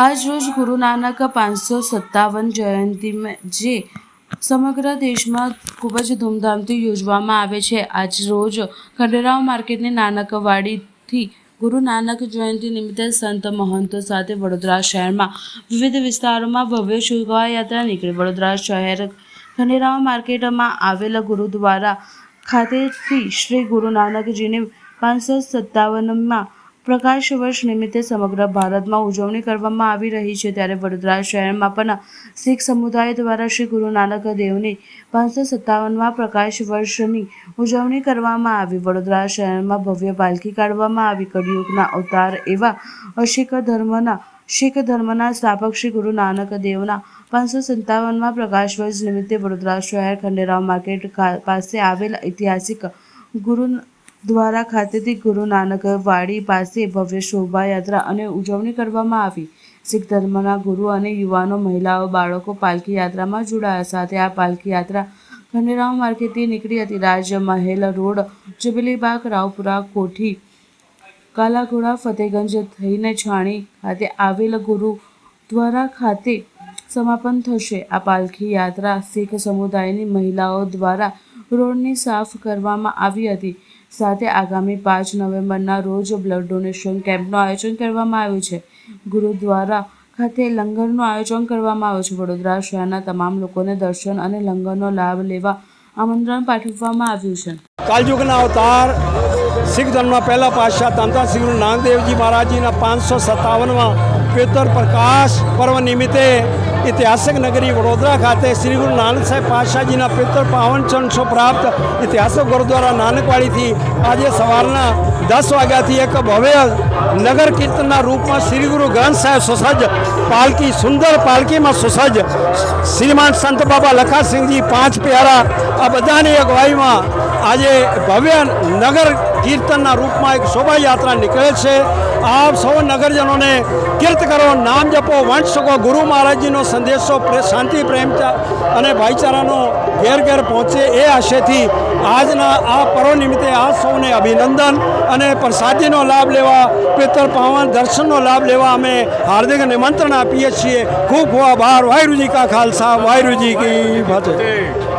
આજ રોજ ગુરુ નાનક 557 જયંતિ જે સમગ્ર દેશમાં ખૂબ જ ધૂમધામથી યોજવામાં આવે છે। આજ રોજ ખંડેરાવ માર્કેટની નાનકવાડીથી ગુરુ નાનક જયંતિ નિમિત્તે સંત મહંતો સાથે વડોદરા શહેરમાં વિવિધ વિસ્તારોમાં ભવ્ય શોભાયાત્રા નીકળી। વડોદરા શહેર ખંડેરાવ માર્કેટમાં આવેલ ગુરુદ્વારા ખાતેથી શ્રી ગુરુ નાનકજીની 557માં પ્રકાશ વર્ષ નિમિત્તે સમગ્ર ભારતમાં ઉજવણી કરવામાં આવી રહી છે, ત્યારે વડોદરા શહેરમાં પણ શીખ સમુદાય દ્વારા શ્રી ગુરુ નાનક દેવની 557માં પ્રકાશ વર્ષની ઉજવણી કરવામાં આવી। વડોદરા શહેરમાં ભવ્ય પાલખી કાઢવામાં આવી। કળિયુગના અવતાર એવા શીખ ધર્મના સ્થાપક શ્રી ગુરુ નાનક દેવના 557માં પ્રકાશ વર્ષ નિમિત્તે વડોદરા શહેર ખંડેરાવ માર્કેટ પાસે આવેલ ઐતિહાસિક ગુરુદ્વારા ખાતેથી ગુરુ નાનક વાડી પાસે ભવ્ય શોભાયાત્રા અને ઉજવણી કરવામાં આવી। શીખ ધર્મના ગુરુ અને યુવાનો, મહિલાઓ, બાળકો પાલખી યાત્રામાં જોડાયા। સાથે આ પાલખી યાત્રા ખંડેરાવ માર્કેટથી નીકળી હતી। રાજમહેલ રોડ, જુબલીબાગ, રાવપુરા, કોઠી, કાલાઘોડા, ફતેગંજ થઈને છાણી ખાતે આવેલ ગુરુદ્વારા ખાતે સમાપન થશે। આ પાલખી યાત્રા શીખ સમુદાયની મહિલાઓ દ્વારા રોડની સાફ કરવામાં આવી હતી। સાથે આગામી 5 નવેમ્બરના રોજ બ્લડ ડોનેશન કેમ્પનું આયોજન કરવામાં આવ્યું છે। ગુરુદ્વારા ખાતે લંગરનું આયોજન કરવામાં આવ્યું છે। વડોદરા શહેરના તમામ લોકોને દર્શન અને લંગરનો લાભ લેવા આમંત્રણ પાઠવવામાં આવ્યું છે। કાલયુગના અવતાર શીખ ધર્મના પહેલા પાતશાહ ધંતા શ્રી ગુરુ નાનક દેવજી મહારાજજીના 557માં પિત્તર પ્રકાશ પર્વ નિમિત્તે ऐतिहासिक नगरी वडोदरा खाते श्री गुरु नानक साहेब पातशाहजीना पित्तर पावन चरण प्राप्त ऐतिहासिक गुरुद्वारा नानकवाड़ी थी आज सवारना 10 वाग्याथी एक भव्य नगर कीर्तन रूप में श्री गुरु ग्रंथ साहेब सुसज्ज पालकी सुंदर पालकी में सुसज्ज श्रीमान संत बाबा लखा सिंह जी 5 प्यारा आ बधानी अगुवाई में आज भव्य नगर कीर्तन रूप में एक शोभा यात्रा निकले छे। आप सौ नगरजनों ने कीर्त करो, नाम जपो, वंश सको। गुरु महाराज जी नो संदेशो शांति प्रेम अने भाईचारा घेर घेर पहुँचे ए आशय थी आजना आ पर्व निमित्ते आज सौने अभिनंदन अने प्रसादी नो लाभ लेवा, पित्तर पावन दर्शन नो लाभ लेवा अमे हार्दिक निमंत्रण आपीए छीए। खूब खूब आभार। वाहिगुरु जी का खालसा, वाहिगुरु जी की फतेह।